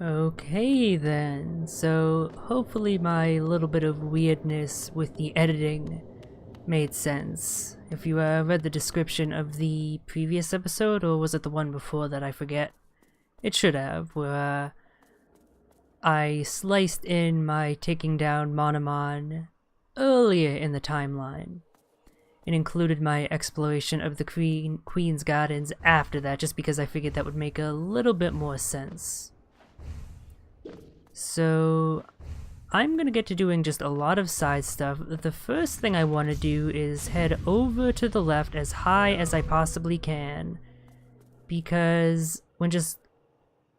Okay then, so hopefully my little bit of weirdness with the editing made sense. If you read the description of the previous episode, or was it the one before that, I forget. It should have, where I sliced in my taking down Monomon earlier in the timeline, and included my exploration of the Queen's Gardens after that, just because I figured that would make a little bit more sense. So I'm gonna get to doing just a lot of side stuff. The first thing I want to do is head over to the left as high as I possibly can, because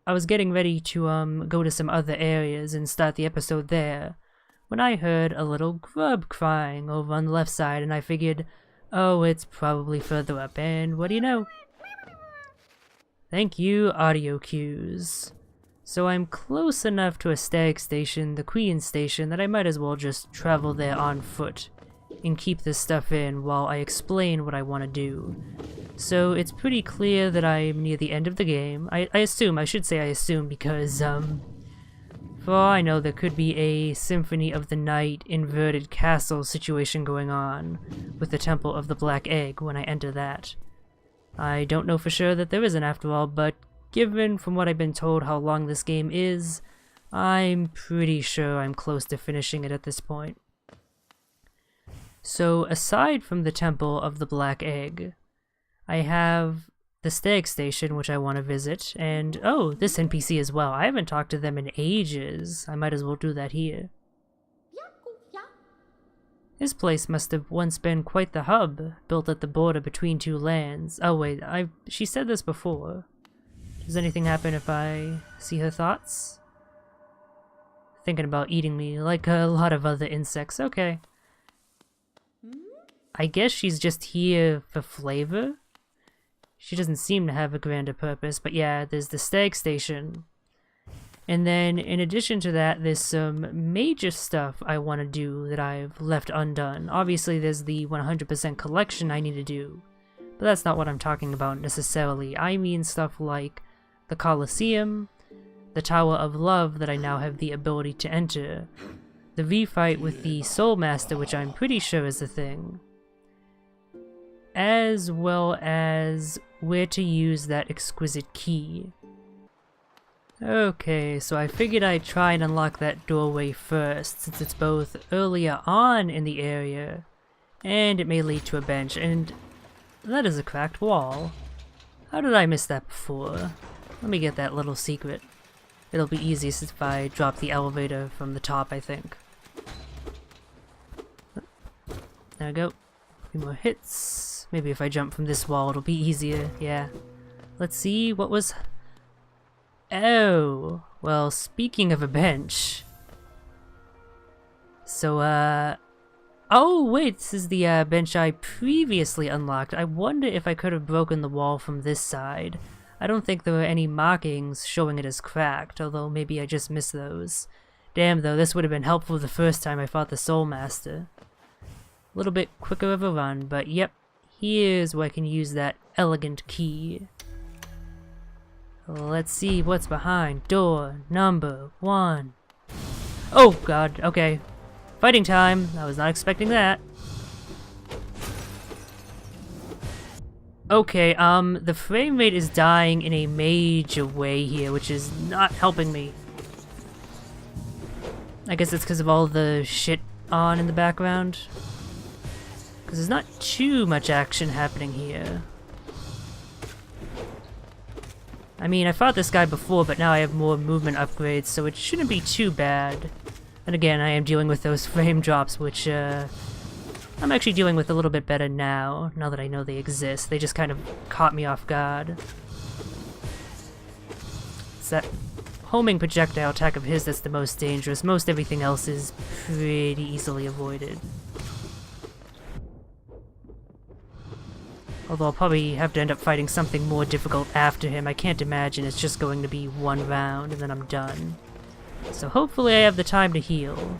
I was getting ready to go to some other areas and start the episode there, when I heard a little grub crying over on the left side, and I figured, oh, it's probably further up, and what do you know? Thank you, audio cues. So I'm close enough to a stag station, the Queen Station, that I might as well just travel there on foot and keep this stuff in while I explain what I want to do. So it's pretty clear that I'm near the end of the game. I assume because, for all I know, there could be a Symphony of the Night inverted castle situation going on with the Temple of the Black Egg when I enter that. I don't know for sure that there isn't after all, but given from what I've been told how long this game is, I'm pretty sure I'm close to finishing it at this point. So aside from the Temple of the Black Egg, I have the Stag Station, which I want to visit, and oh, this NPC as well. I haven't talked to them in ages. I might as well do that here. This place must have once been quite the hub, built at the border between two lands. Oh wait, she said this before. Does anything happen if I see her thoughts? Thinking about eating me, like a lot of other insects. Okay. I guess she's just here for flavor? She doesn't seem to have a grander purpose, but yeah, there's the Stag Station. And then, in addition to that, there's some major stuff I want to do that I've left undone. Obviously, there's the 100% collection I need to do, but that's not what I'm talking about necessarily. I mean stuff like the Colosseum, the Tower of Love that I now have the ability to enter, the V-fight with the Soul Master, which I'm pretty sure is a thing, as well as where to use that exquisite key. Okay, so I figured I'd try and unlock that doorway first, since it's both earlier on in the area, and it may lead to a bench, and that is a cracked wall. How did I miss that before? Let me get that little secret. It'll be easiest if I drop the elevator from the top, I think. There we go. A few more hits. Maybe if I jump from this wall it'll be easier, yeah. Let's see, what was... Oh, well, speaking of a bench. So, oh wait, this is the bench I previously unlocked. I wonder if I could have broken the wall from this side. I don't think there were any markings showing it as cracked, although maybe I just missed those. Damn though, this would have been helpful the first time I fought the Soul Master. A little bit quicker of a run, but yep, here's where I can use that elegant key. Let's see what's behind door number 1. Oh god, okay. Fighting time, I was not expecting that. Okay, the frame rate is dying in a major way here, which is not helping me. I guess it's because of all the shit on in the background. Because there's not too much action happening here. I mean, I fought this guy before, but now I have more movement upgrades, so it shouldn't be too bad. And again, I am dealing with those frame drops, which, I'm actually dealing with a little bit better now that I know they exist. They just kind of caught me off guard. It's that homing projectile attack of his that's the most dangerous. Most everything else is pretty easily avoided. Although I'll probably have to end up fighting something more difficult after him. I can't imagine it's just going to be one round and then I'm done. So hopefully I have the time to heal.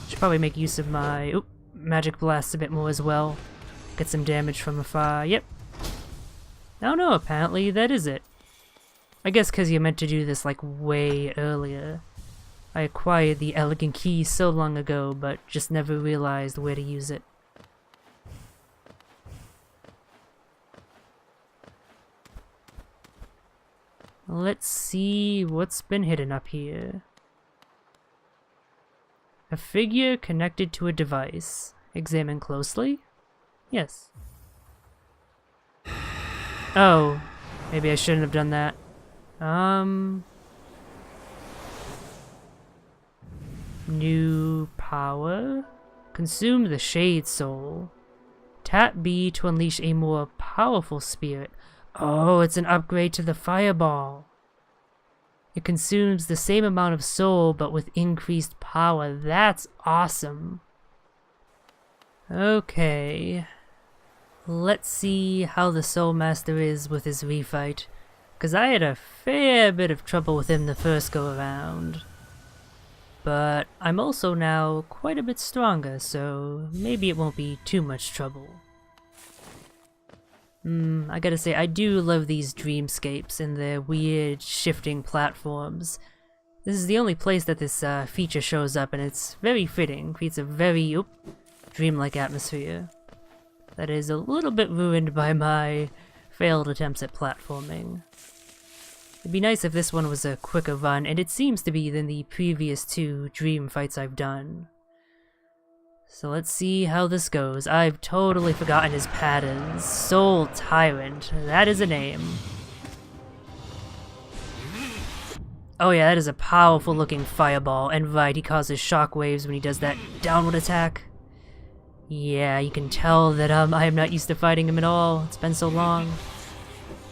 Should probably make use of my magic blast a bit more as well. Get some damage from afar. Yep. Oh no, apparently that is it. I guess because you're meant to do this like way earlier. I acquired the elegant key so long ago, but just never realized where to use it. Let's see what's been hidden up here. A figure connected to a device. Examine closely? Yes. Oh, maybe I shouldn't have done that. New power? Consume the Shade Soul. Tap B to unleash a more powerful spirit. Oh, it's an upgrade to the Fireball. It consumes the same amount of soul, but with increased power. That's awesome. Okay. Let's see how the Soul Master is with his refight. Because I had a fair bit of trouble with him the first go around. But I'm also now quite a bit stronger, so maybe it won't be too much trouble. I gotta say, I do love these dreamscapes and their weird shifting platforms. This is the only place that this feature shows up, and it's very fitting. Creates a very dreamlike atmosphere that is a little bit ruined by my failed attempts at platforming. It'd be nice if this one was a quicker run, and it seems to be than the previous two dream fights I've done. So let's see how this goes. I've totally forgotten his patterns. Soul Tyrant, that is a name. Oh yeah, that is a powerful looking fireball, and right, he causes shockwaves when he does that downward attack. Yeah, you can tell that I am not used to fighting him at all. It's been so long.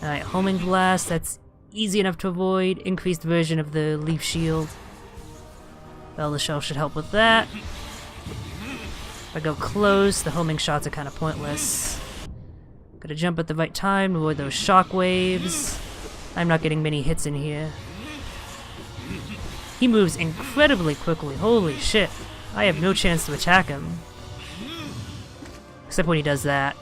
Alright, Homing Blast, that's easy enough to avoid. Increased version of the Leaf Shield. Bell the Shell should help with that. If I go close, the homing shots are kind of pointless. Gotta jump at the right time to avoid those shockwaves. I'm not getting many hits in here. He moves incredibly quickly, holy shit. I have no chance to attack him. Except when he does that.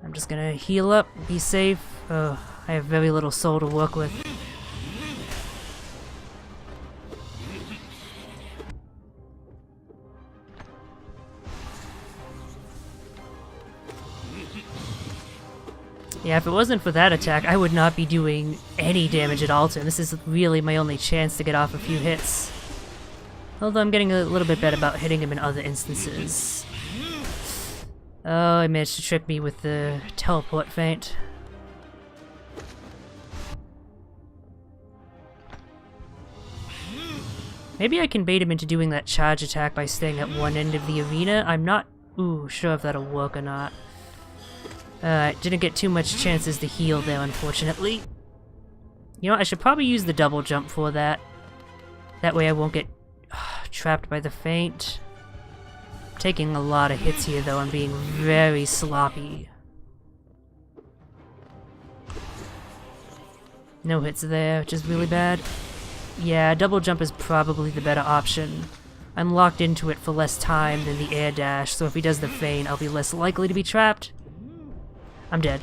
I'm just gonna heal up, be safe. I have very little soul to work with. Yeah, if it wasn't for that attack, I would not be doing any damage at all to him. This is really my only chance to get off a few hits. Although I'm getting a little bit better about hitting him in other instances. Oh, he managed to trick me with the teleport feint. Maybe I can bait him into doing that charge attack by staying at one end of the arena. I'm not sure if that'll work or not. Didn't get too much chances to heal there, unfortunately. You know, I should probably use the double jump for that. That way I won't get trapped by the feint. I'm taking a lot of hits here, though. I'm being very sloppy. No hits there, which is really bad. Yeah, double jump is probably the better option. I'm locked into it for less time than the air dash, so if he does the feint, I'll be less likely to be trapped. I'm dead.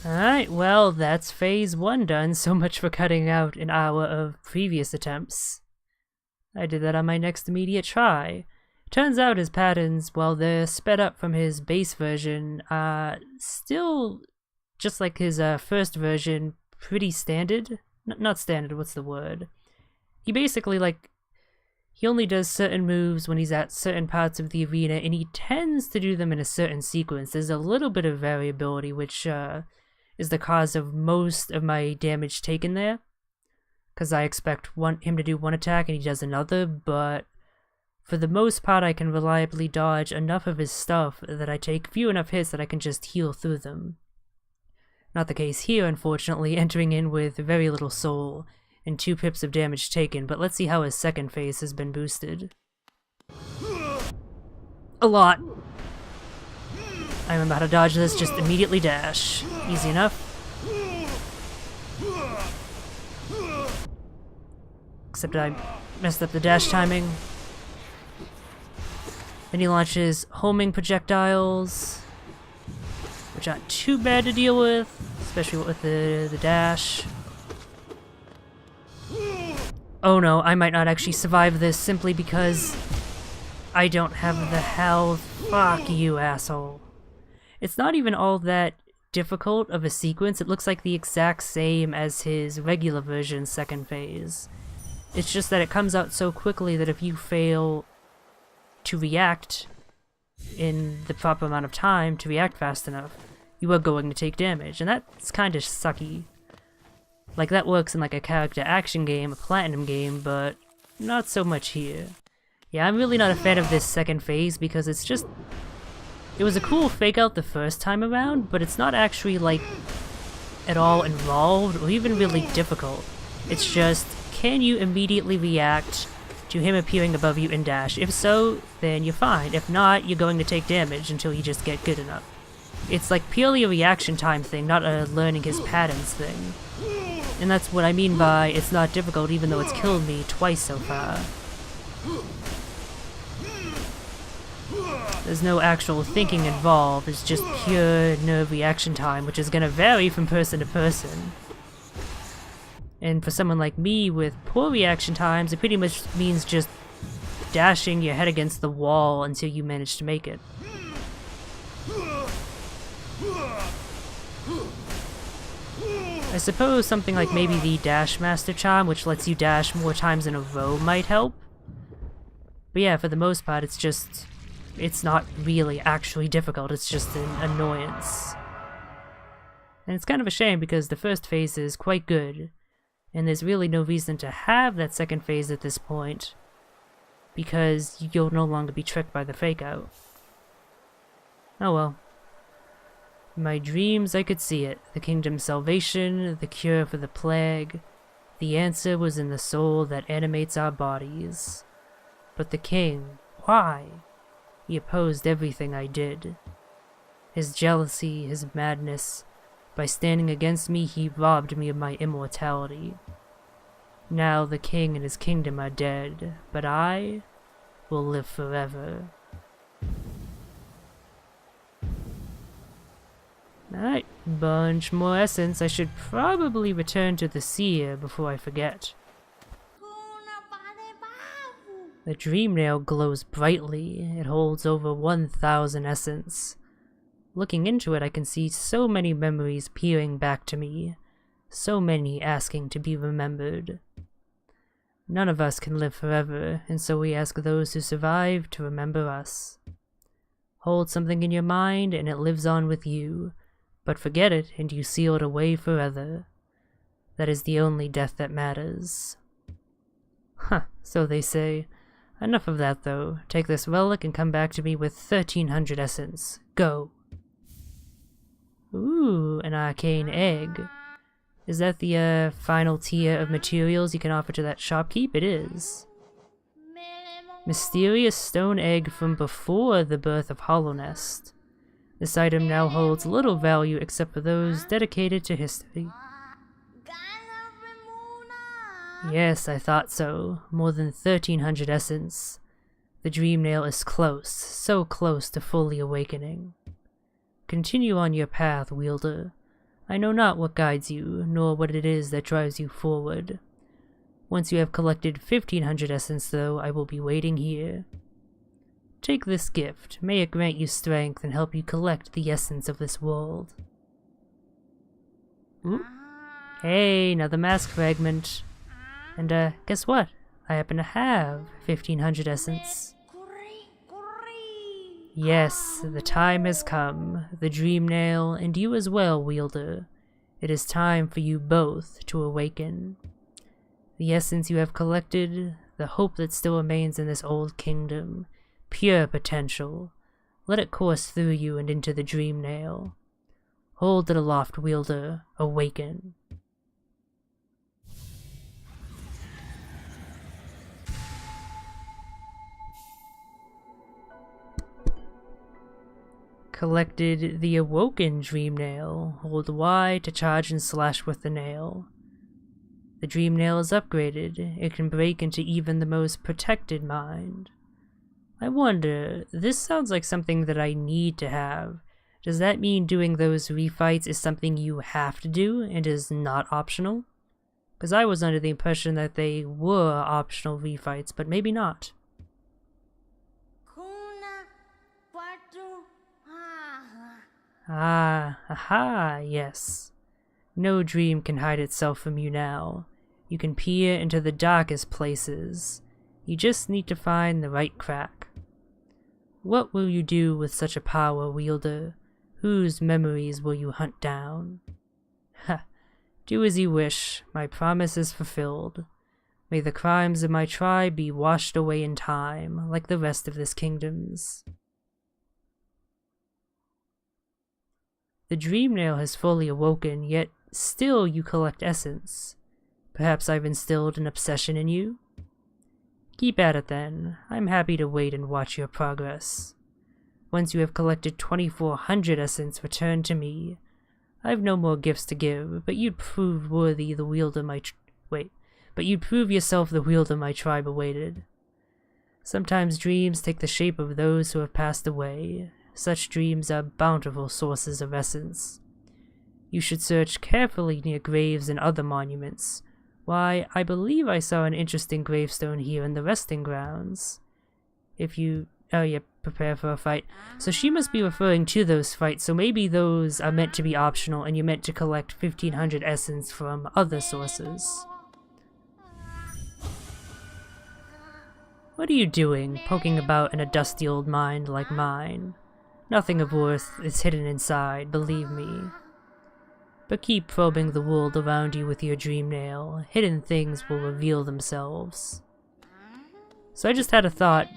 Alright, well, that's phase 1 done. So much for cutting out an hour of previous attempts. I did that on my next immediate try. Turns out his patterns, while they're sped up from his base version, are still, just like his first version, pretty standard. Not standard, what's the word? He basically, he only does certain moves when he's at certain parts of the arena, and he tends to do them in a certain sequence. There's a little bit of variability, which is the cause of most of my damage taken there. Because I expect him to do one attack and he does another, but for the most part I can reliably dodge enough of his stuff that I take few enough hits that I can just heal through them. Not the case here, unfortunately, entering in with very little soul and 2 pips of damage taken, but let's see how his second phase has been boosted. A lot. I remember how to dodge this, just immediately dash. Easy enough. Except I messed up the dash timing. Then he launches homing projectiles, which aren't too bad to deal with, especially with the dash. Oh no, I might not actually survive this simply because I don't have the health. Fuck you, asshole. It's not even all that difficult of a sequence. It looks like the exact same as his regular version's second phase. It's just that it comes out so quickly that if you fail to react in the proper amount of time, to react fast enough, you are going to take damage, and that's kind of sucky. Like, that works in like a character action game, a platinum game, but not so much here. Yeah, I'm really not a fan of this second phase because it's just... It was a cool fake out the first time around, but it's not actually, like, at all involved or even really difficult. It's just, can you immediately react to him appearing above you and dash? If so, then you're fine. If not, you're going to take damage until you just get good enough. It's like purely a reaction time thing, not a learning his patterns thing. And that's what I mean by it's not difficult even though it's killed me twice so far. There's no actual thinking involved, it's just pure nerve reaction time, which is going to vary from person to person. And for someone like me with poor reaction times, it pretty much means just dashing your head against the wall until you manage to make it. I suppose something like maybe the Dash Master Charm, which lets you dash more times in a row, might help. But yeah, for the most part, it's not really actually difficult, it's just an annoyance. And it's kind of a shame because the first phase is quite good, and there's really no reason to have that second phase at this point, because you'll no longer be tricked by the fake out. Oh well. In my dreams I could see it, the kingdom's salvation, the cure for the plague. The answer was in the soul that animates our bodies. But the king, why? He opposed everything I did. His jealousy, his madness, by standing against me he robbed me of my immortality. Now the king and his kingdom are dead, but I will live forever. Alright, bunch more essence. I should probably return to the seer before I forget. The dream nail glows brightly. It holds over 1,000 essence. Looking into it, I can see so many memories peering back to me. So many asking to be remembered. None of us can live forever, and so we ask those who survive to remember us. Hold something in your mind and it lives on with you. But forget it, and you seal it away forever. That is the only death that matters. Huh, so they say. Enough of that, though. Take this relic and come back to me with 1,300 essence. Go! Ooh, an arcane egg. Is that the final tier of materials you can offer to that shopkeep? It is. Mysterious stone egg from before the birth of Hollownest. This item now holds little value except for those dedicated to history. Yes, I thought so. More than 1,300 essence. The dream nail is close, so close to fully awakening. continue on your path, Wielder. I know not what guides you, nor what it is that drives you forward. Once you have collected 1500 essence, though, I will be waiting here. Take this gift. May it grant you strength and help you collect the essence of this world. Ooh. Hey, another mask fragment. And guess what? I happen to have 1500 essence. Yes, the time has come. The Dream Nail, and you as well, Wielder. It is time for you both to awaken. The essence you have collected, the hope that still remains in this old kingdom, pure potential. Let it course through you and into the Dream Nail. Hold it aloft, Wielder. Awaken. Collected the Awoken Dream Nail. Hold Y to charge and slash with the nail. The Dream Nail is upgraded. It can break into even the most protected mind. I wonder, this sounds like something that I need to have. Does that mean doing those refights is something you have to do and is not optional? Because I was under the impression that they were optional refights, but maybe not. Aha, yes. No dream can hide itself from you now. You can peer into the darkest places. You just need to find the right crack. What will you do with such a power, Wielder? Whose memories will you hunt down? Ha! Do as you wish. My promise is fulfilled. May the crimes of my tribe be washed away in time, like the rest of this kingdom's. The Dream Nail has fully awoken, yet still you collect essence. Perhaps I've instilled an obsession in you? Keep at it then. I'm happy to wait and watch your progress. Once you have collected 2400 essence, return to me. I've no more gifts to give, but you'd prove worthy the wielder but you'd prove yourself the wielder my tribe awaited. Sometimes dreams take the shape of those who have passed away. Such dreams are bountiful sources of essence. You should search carefully near graves and other monuments. Why, I believe I saw an interesting gravestone here in the resting grounds. Oh yeah, prepare for a fight. So she must be referring to those fights, so maybe those are meant to be optional and you're meant to collect 1500 essence from other sources. What are you doing, poking about in a dusty old mind like mine? Nothing of worth is hidden inside, believe me. But keep probing the world around you with your Dream Nail. Hidden things will reveal themselves. So I just had a thought.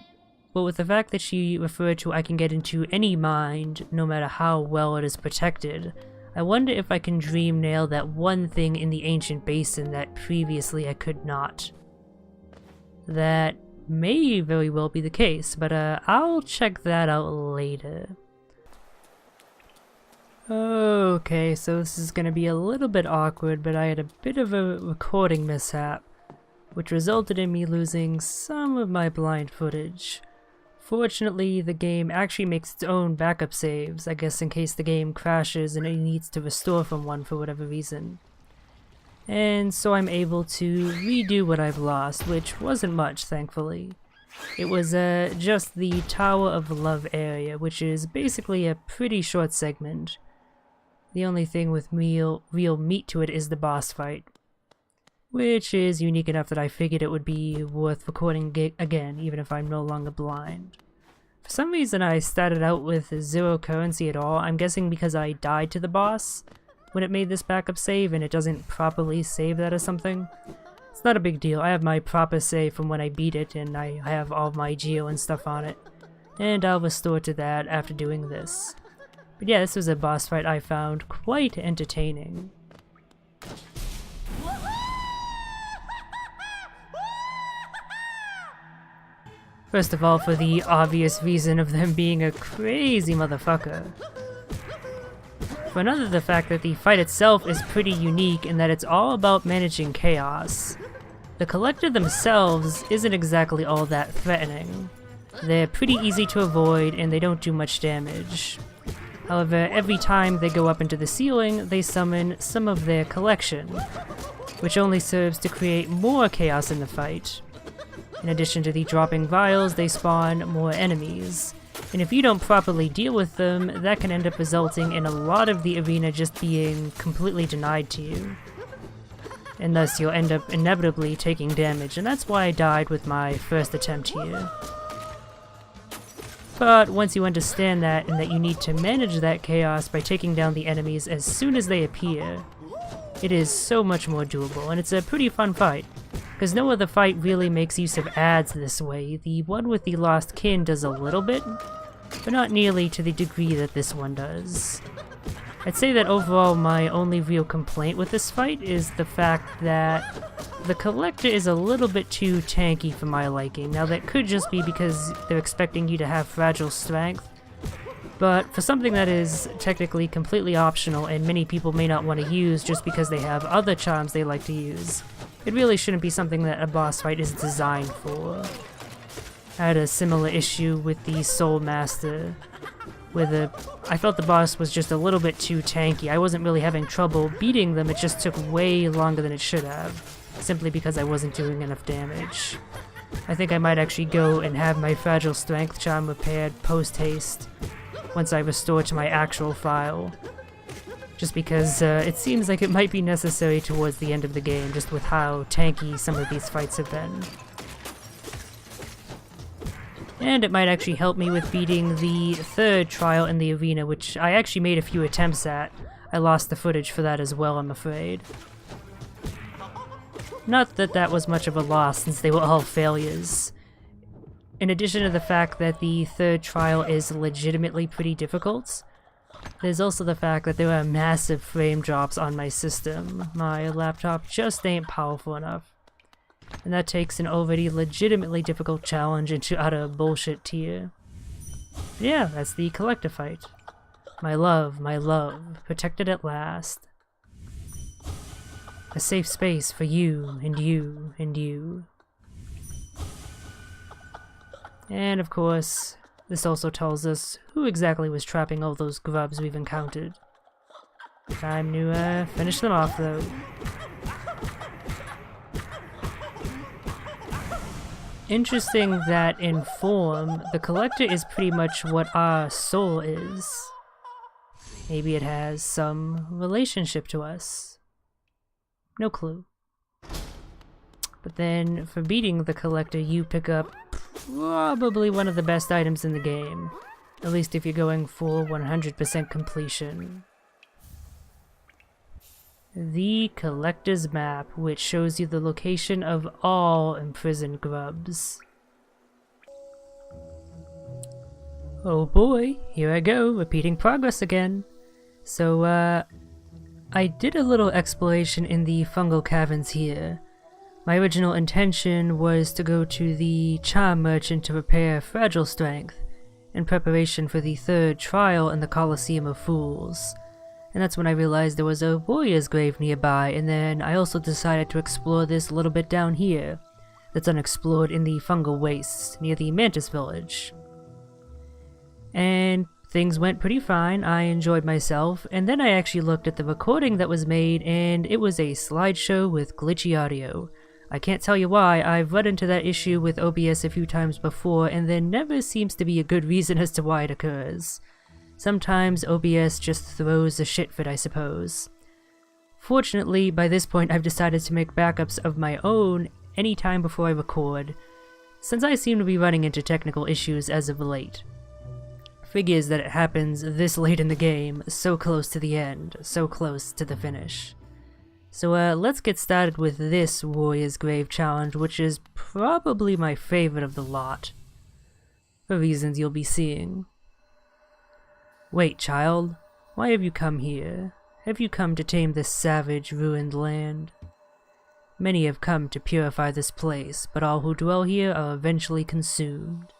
But with the fact that she referred to I can get into any mind, no matter how well it is protected, I wonder if I can Dream Nail that one thing in the ancient basin that previously I could not. That may very well be the case, but I'll check that out later. Okay, so this is gonna be a little bit awkward, but I had a bit of a recording mishap, which resulted in me losing some of my blind footage. Fortunately, the game actually makes its own backup saves, I guess in case the game crashes and it needs to restore from one for whatever reason. And so I'm able to redo what I've lost, which wasn't much, thankfully. It was just the Tower of Love area, which is basically a pretty short segment. The only thing with real meat to it is the boss fight, which is unique enough that I figured it would be worth recording again, even if I'm no longer blind. For some reason I started out with 0 currency at all. I'm guessing because I died to the boss when it made this backup save and it doesn't properly save that or something. It's not a big deal. I have my proper save from when I beat it and I have all my geo and stuff on it. And I'll restore to that after doing this. But yeah, this was a boss fight I found quite entertaining. First of all, for the obvious reason of them being a crazy motherfucker. For another, the fact that the fight itself is pretty unique in that it's all about managing chaos. The collector themselves isn't exactly all that threatening. They're pretty easy to avoid and they don't do much damage. However, every time they go up into the ceiling, they summon some of their collection, which only serves to create more chaos in the fight. In addition to the dropping vials, they spawn more enemies, and if you don't properly deal with them, that can end up resulting in a lot of the arena just being completely denied to you. And thus you'll end up inevitably taking damage, and that's why I died with my first attempt here. But once you understand that, and that you need to manage that chaos by taking down the enemies as soon as they appear, it is so much more doable, and it's a pretty fun fight. Because no other fight really makes use of ads this way. The one with the Lost Kin does a little bit, but not nearly to the degree that this one does. I'd say that overall my only real complaint with this fight is the fact that the Collector is a little bit too tanky for my liking. Now that could just be because they're expecting you to have fragile strength, but for something that is technically completely optional and many people may not want to use just because they have other charms they like to use, it really shouldn't be something that a boss fight is designed for. I had a similar issue with the Soul Master, where I felt the boss was just a little bit too tanky. I wasn't really having trouble beating them, it just took way longer than it should have, simply because I wasn't doing enough damage. I think I might actually go and have my Fragile Strength charm repaired post-haste, once I restore to my actual file. Just because it seems like it might be necessary towards the end of the game, just with how tanky some of these fights have been. And it might actually help me with beating the third trial in the arena, which I actually made a few attempts at. I lost the footage for that as well, I'm afraid. Not that that was much of a loss, since they were all failures. In addition to the fact that the third trial is legitimately pretty difficult, there's also the fact that there are massive frame drops on my system. My laptop just ain't powerful enough. And that takes an already legitimately difficult challenge into utter bullshit tier. Yeah, that's the Collector fight. My love, protected at last. A safe space for you, and you, and you. And of course, this also tells us who exactly was trapping all those grubs we've encountered. Time to finish them off though. Interesting that in form, the Collector is pretty much what our soul is. Maybe it has some relationship to us. No clue. But then, for beating the Collector, you pick up probably one of the best items in the game. At least if you're going for 100% completion. The Collector's Map, which shows you the location of all imprisoned grubs. Oh boy, here I go, repeating progress again. So, I did a little exploration in the fungal caverns here. My original intention was to go to the charm merchant to repair Fragile Strength, in preparation for the third trial in the Colosseum of Fools. And that's when I realized there was a warrior's grave nearby, and then I also decided to explore this a little bit down here, that's unexplored in the fungal wastes, near the Mantis village. And things went pretty fine, I enjoyed myself, and then I actually looked at the recording that was made, and it was a slideshow with glitchy audio. I can't tell you why, I've run into that issue with OBS a few times before, and there never seems to be a good reason as to why it occurs. Sometimes OBS just throws a shit fit, I suppose. Fortunately, by this point I've decided to make backups of my own anytime before I record, since I seem to be running into technical issues as of late. Figures that it happens this late in the game, so close to the end, so close to the finish. So let's get started with this Warrior's Grave challenge, which is probably my favorite of the lot, for reasons you'll be seeing. Wait, child, why have you come here? Have you come to tame this savage, ruined land? Many have come to purify this place, but all who dwell here are eventually consumed.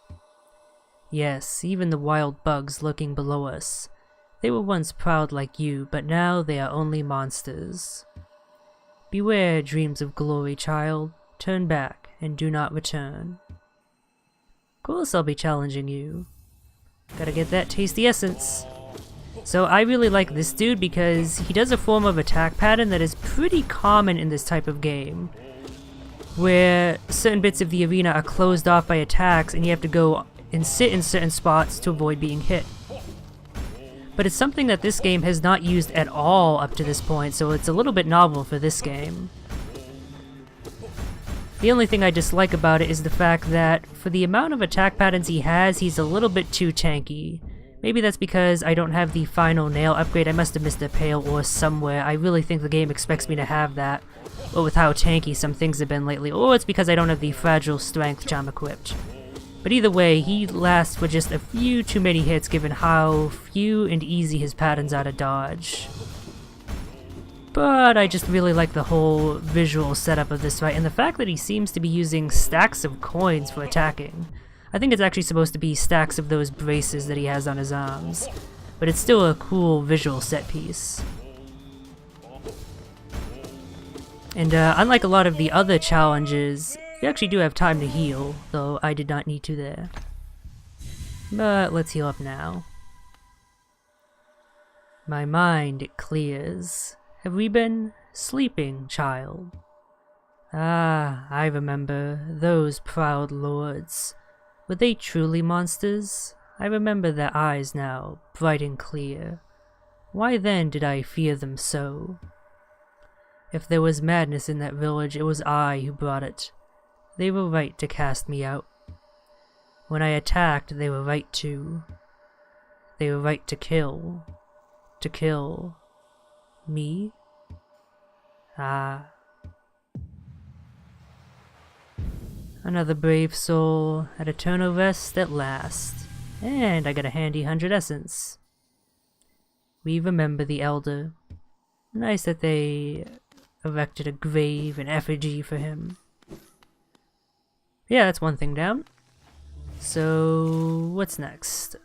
Yes, even the wild bugs lurking below us. They were once proud like you, but now they are only monsters. Beware, dreams of glory, child. Turn back, and do not return. Of course I'll be challenging you. Gotta get that tasty essence. So I really like this dude because he does a form of attack pattern that is pretty common in this type of game, where certain bits of the arena are closed off by attacks and you have to go and sit in certain spots to avoid being hit. But it's something that this game has not used at all up to this point, so it's a little bit novel for this game. The only thing I dislike about it is the fact that for the amount of attack patterns he has, he's a little bit too tanky. Maybe that's because I don't have the final nail upgrade. I must have missed a pale ore somewhere. I really think the game expects me to have that. But with how tanky some things have been lately. Or it's because I don't have the fragile strength charm equipped. But either way, he lasts for just a few too many hits given how few and easy his patterns are to dodge. But I just really like the whole visual setup of this fight, and the fact that he seems to be using stacks of coins for attacking. I think it's actually supposed to be stacks of those braces that he has on his arms, but it's still a cool visual set piece. And unlike a lot of the other challenges, you actually do have time to heal, though I did not need to there. But let's heal up now. My mind, it clears. Have we been sleeping, child? Ah, I remember those proud lords. Were they truly monsters? I remember their eyes now, bright and clear. Why then did I fear them so? If there was madness in that village, it was I who brought it. They were right to cast me out. When I attacked, they were right to. They were right to kill. To kill. Me? Ah. Another brave soul at eternal rest at last. And I got a handy 100 essence. We remember the elder. Nice that they erected a grave and effigy for him. Yeah, that's one thing down. So, what's next?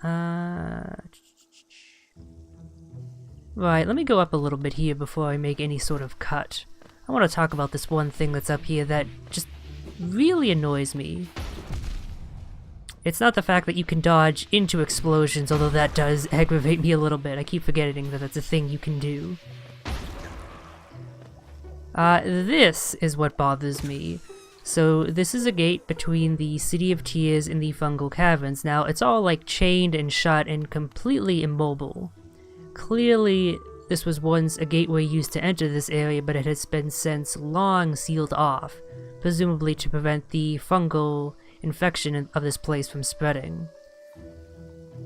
Right, let me go up a little bit here before I make any sort of cut. I want to talk about this one thing that's up here that just really annoys me. It's not the fact that you can dodge into explosions, although that does aggravate me a little bit. I keep forgetting that that's a thing you can do. This is what bothers me. So this is a gate between the City of Tears and the Fungal Caverns. Now, it's all like chained and shut and completely immobile. Clearly, this was once a gateway used to enter this area, but it has been since long sealed off, presumably to prevent the fungal infection of this place from spreading.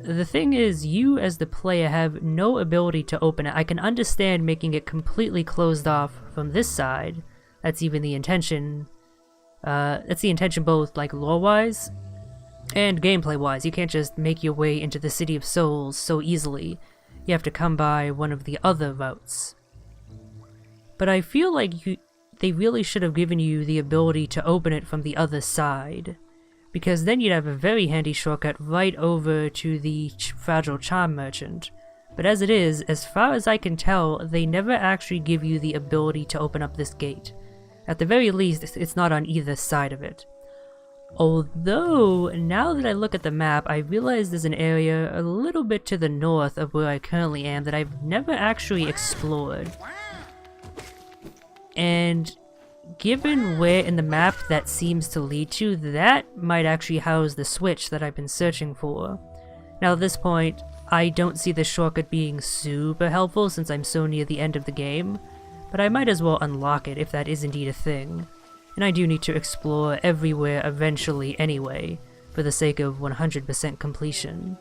The thing is, you as the player have no ability to open it. I can understand making it completely closed off from this side. That's even the intention. That's the intention both like lore-wise and gameplay-wise. You can't just make your way into the City of Souls so easily. You have to come by one of the other routes. But I feel like they really should have given you the ability to open it from the other side, because then you'd have a very handy shortcut right over to the Fragile Charm Merchant. But as it is, as far as I can tell, they never actually give you the ability to open up this gate. At the very least, it's not on either side of it. Although, now that I look at the map, I realize there's an area a little bit to the north of where I currently am that I've never actually explored. And given where in the map that seems to lead to, that might actually house the switch that I've been searching for. Now at this point, I don't see the shortcut being super helpful since I'm so near the end of the game, but I might as well unlock it if that is indeed a thing. And I do need to explore everywhere eventually anyway, for the sake of 100% completion.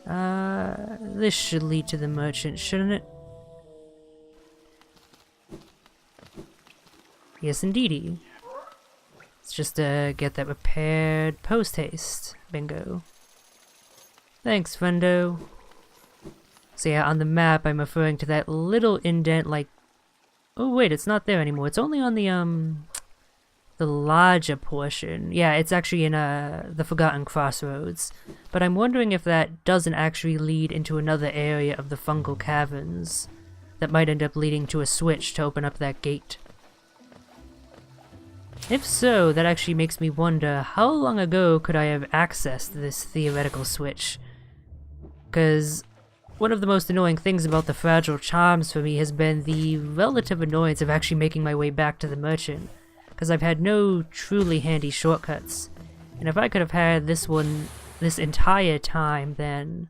This should lead to the merchant, shouldn't it? Yes, indeedy. Let's just get that repaired post-haste. Bingo. Thanks, friendo. So yeah, on the map I'm referring to that little indent like... Oh wait, it's not there anymore. It's only on the larger portion. Yeah, it's actually in the Forgotten Crossroads. But I'm wondering if that doesn't actually lead into another area of the Fungal Caverns that might end up leading to a switch to open up that gate. If so, that actually makes me wonder, how long ago could I have accessed this theoretical switch? Because one of the most annoying things about the fragile charms for me has been the relative annoyance of actually making my way back to the merchant, because I've had no truly handy shortcuts. And if I could have had this one this entire time, then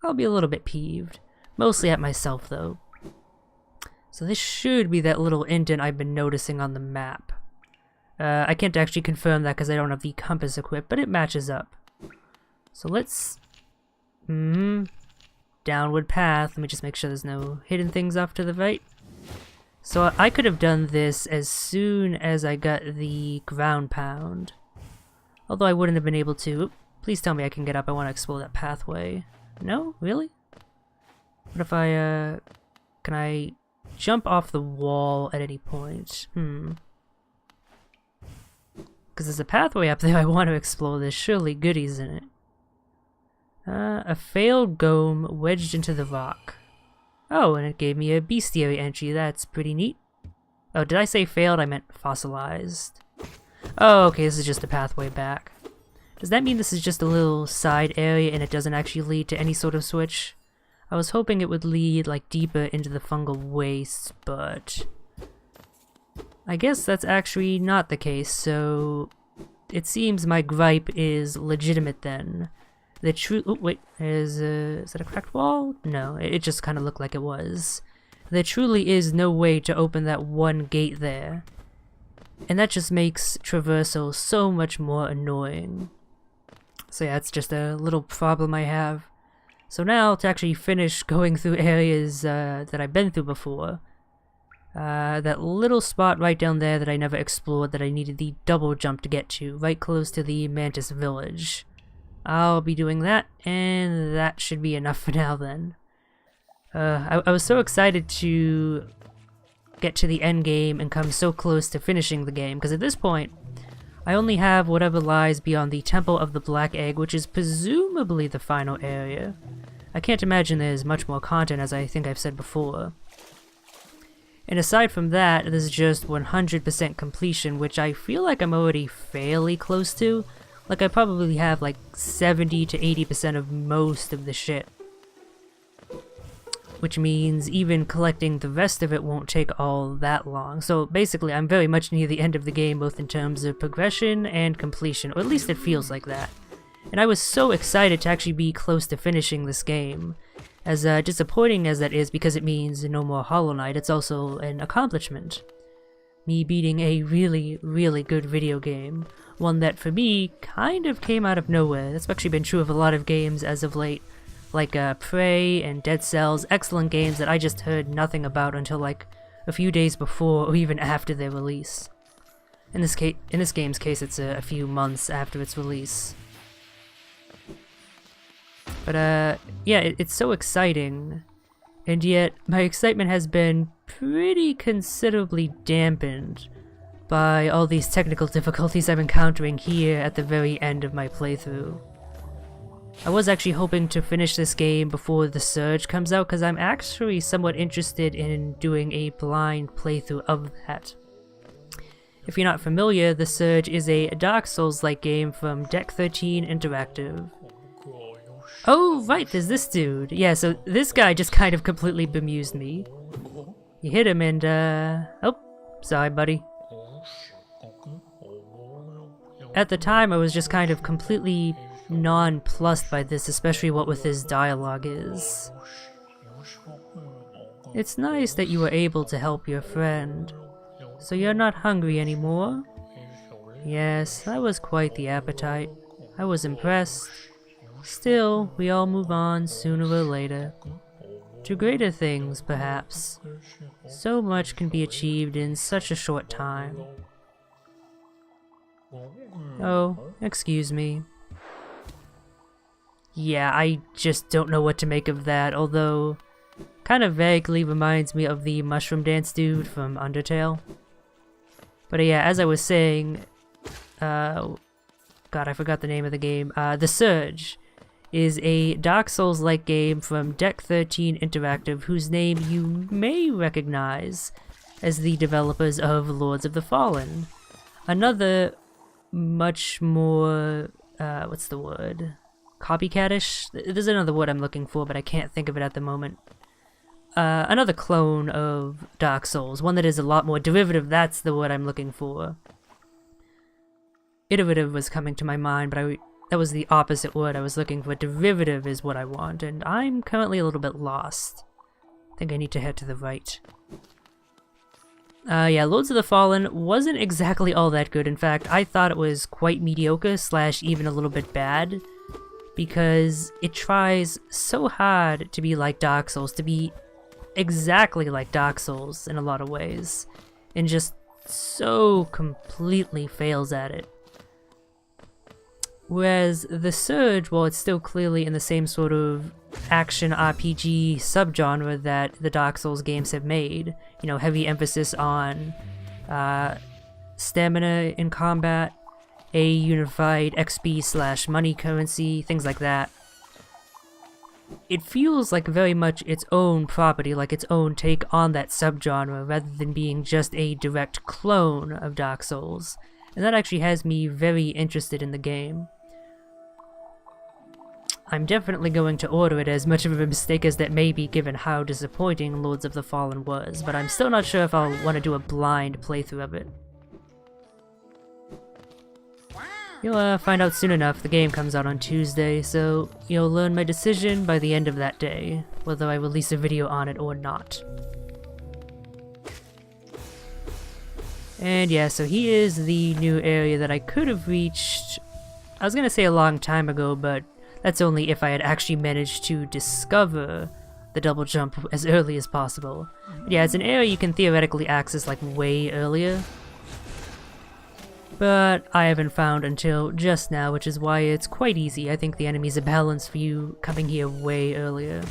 I'll be a little bit peeved. Mostly at myself, though. So this should be that little indent I've been noticing on the map. I can't actually confirm that because I don't have the compass equipped, but it matches up. So let's... downward path. Let me just make sure there's no hidden things off to the right. So I could have done this as soon as I got the ground pound. Although I wouldn't have been able to. Oop, please tell me I can get up. I want to explore that pathway. No? Really? What if I, can I jump off the wall at any point? Because there's a pathway up there I want to explore. There's surely goodies in it. A failed gome wedged into the rock. Oh, and it gave me a bestiary entry. That's pretty neat. Oh, did I say failed? I meant fossilized. Oh, okay, this is just a pathway back. Does that mean this is just a little side area and it doesn't actually lead to any sort of switch? I was hoping it would lead, like, deeper into the fungal wastes, but... I guess that's actually not the case, so... It seems my gripe is legitimate then. The true— oh, wait, is that a cracked wall? No, it just kind of looked like it was. There truly is no way to open that one gate there. And that just makes traversal so much more annoying. So yeah, it's just a little problem I have. So now, to actually finish going through areas that I've been through before, that little spot right down there that I never explored that I needed the double jump to get to, right close to the Mantis village. I'll be doing that, and that should be enough for now then. I was so excited to get to the end game and come so close to finishing the game, because at this point, I only have whatever lies beyond the Temple of the Black Egg, which is presumably the final area. I can't imagine there's much more content, as I think I've said before. And aside from that, there's just 100% completion, which I feel like I'm already fairly close to. Like, I probably have like 70 to 80% of most of the shit. Which means even collecting the rest of it won't take all that long. So basically, I'm very much near the end of the game, both in terms of progression and completion, or at least it feels like that. And I was so excited to actually be close to finishing this game. As disappointing as that is, because it means no more Hollow Knight, it's also an accomplishment. Me beating a really, really good video game. One that, for me, kind of came out of nowhere. That's actually been true of a lot of games as of late. Like Prey and Dead Cells, excellent games that I just heard nothing about until like a few days before or even after their release. In this game's case, it's a few months after its release. But yeah, it's so exciting, and yet my excitement has been pretty considerably dampened by all these technical difficulties I'm encountering here at the very end of my playthrough. I was actually hoping to finish this game before the Surge comes out, because I'm actually somewhat interested in doing a blind playthrough of that. If you're not familiar, the Surge is a Dark Souls-like game from Deck 13 Interactive. Oh, right, there's this dude. Yeah, so this guy just kind of completely bemused me. You hit him and, oh, sorry, buddy. At the time, I was just kind of completely nonplussed by this, especially what with his dialogue is. It's nice that you were able to help your friend. So you're not hungry anymore? Yes, that was quite the appetite. I was impressed. Still, we all move on sooner or later. To greater things, perhaps. So much can be achieved in such a short time. Oh, excuse me. Yeah, I just don't know what to make of that, although kind of vaguely reminds me of the Mushroom Dance dude from Undertale. But yeah, as I was saying, God, I forgot the name of the game. The Surge is a Dark Souls-like game from Deck 13 Interactive, whose name you may recognize as the developers of Lords of the Fallen. Another much more, what's the word? copycatish. There's another word I'm looking for, but I can't think of it at the moment. Another clone of Dark Souls, one that is a lot more derivative, that's the word I'm looking for. Iterative was coming to my mind, but that was the opposite word I was looking for. Derivative is what I want, and I'm currently a little bit lost. I think I need to head to the right. Yeah, Lords of the Fallen wasn't exactly all that good. In fact, I thought it was quite mediocre / even a little bit bad, because it tries so hard to be like Dark Souls, to be exactly like Dark Souls in a lot of ways, and just so completely fails at it. Whereas The Surge, while it's still clearly in the same sort of action RPG subgenre that the Dark Souls games have made, you know, heavy emphasis on stamina in combat, a unified XP / money currency, things like that. It feels like very much its own property, like its own take on that subgenre, rather than being just a direct clone of Dark Souls. And that actually has me very interested in the game. I'm definitely going to order it, as much of a mistake as that may be given how disappointing Lords of the Fallen was, but I'm still not sure if I'll want to do a blind playthrough of it. You'll find out soon enough. The game comes out on Tuesday, so you'll learn my decision by the end of that day, whether I release a video on it or not. And yeah, so here's the new area that I could have reached, I was gonna say a long time ago, but that's only if I had actually managed to discover the double jump as early as possible. But yeah, it's an area you can theoretically access like way earlier, but I haven't found until just now, which is why it's quite easy. I think the enemies are balanced for you coming here way earlier.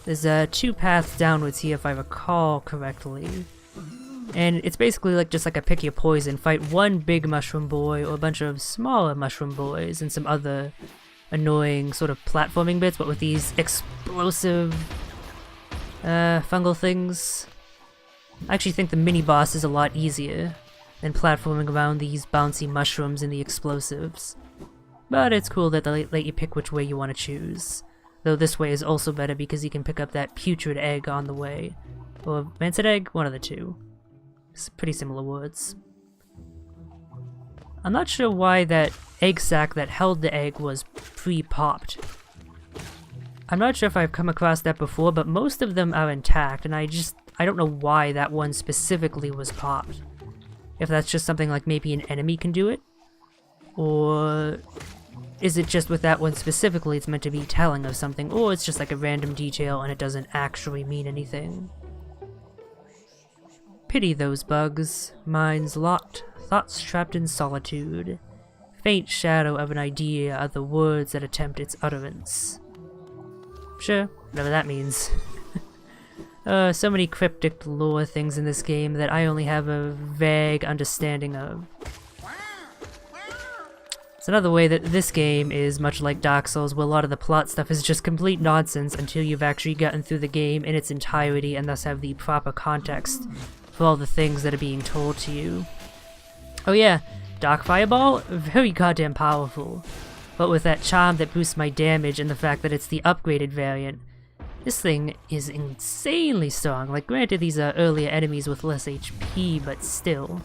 There's 2 paths downwards here if I recall correctly. And it's basically like just like a pick your poison. Fight one big mushroom boy or a bunch of smaller mushroom boys and some other annoying sort of platforming bits, but with these explosive fungal things. I actually think the mini boss is a lot easier than platforming around these bouncy mushrooms and the explosives. But it's cool that they let you pick which way you want to choose. Though this way is also better because you can pick up that putrid egg on the way. Or rancid egg? One of the two. It's pretty similar words. I'm not sure why that egg sac that held the egg was pre-popped. I'm not sure if I've come across that before, but most of them are intact, and I don't know why that one specifically was popped. If that's just something like maybe an enemy can do it? Or is it just with that one specifically it's meant to be telling of something, or it's just like a random detail and it doesn't actually mean anything? Pity those bugs, minds locked, thoughts trapped in solitude. Faint shadow of an idea are the words that attempt its utterance. Sure, whatever that means. So many cryptic lore things in this game that I only have a vague understanding of. It's another way that this game is much like Dark Souls, where a lot of the plot stuff is just complete nonsense until you've actually gotten through the game in its entirety and thus have the proper context for all the things that are being told to you. Oh yeah, Dark Fireball? Very goddamn powerful. But with that charm that boosts my damage and the fact that it's the upgraded variant, this thing is insanely strong. Like, granted these are earlier enemies with less HP, but still.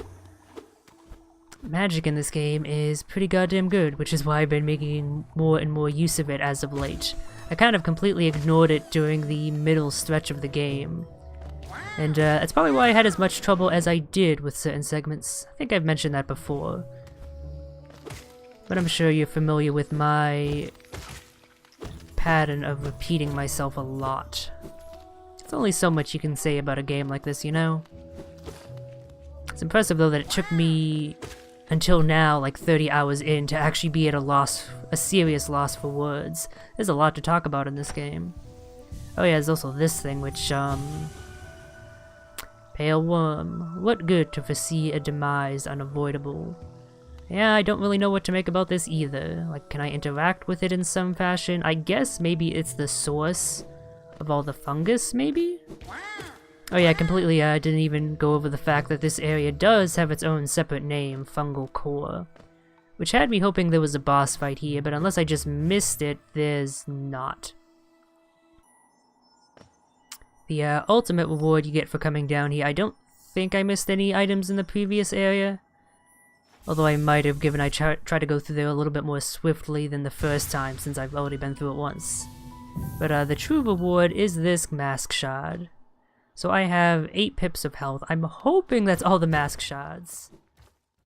Magic in this game is pretty goddamn good, which is why I've been making more and more use of it as of late. I kind of completely ignored it during the middle stretch of the game. And that's probably why I had as much trouble as I did with certain segments. I think I've mentioned that before. But I'm sure you're familiar with my pattern of repeating myself a lot. There's only so much you can say about a game like this, you know? It's impressive though that it took me until now, like 30 hours in, to actually be at a serious loss for words. There's a lot to talk about in this game. Oh yeah, there's also this thing which, Pale worm, what good to foresee a demise unavoidable? Yeah, I don't really know what to make about this either. Like, can I interact with it in some fashion? I guess maybe it's the source of all the fungus, maybe? Oh yeah, I completely didn't even go over the fact that this area does have its own separate name, Fungal Core. which had me hoping there was a boss fight here, but unless I just missed it, there's not. The ultimate reward you get for coming down here, I don't think I missed any items in the previous area. Although I might have, given I tried to go through there a little bit more swiftly than the first time, since I've already been through it once. But the true reward is this mask shard. So I have 8 pips of health. I'm hoping that's all the mask shards.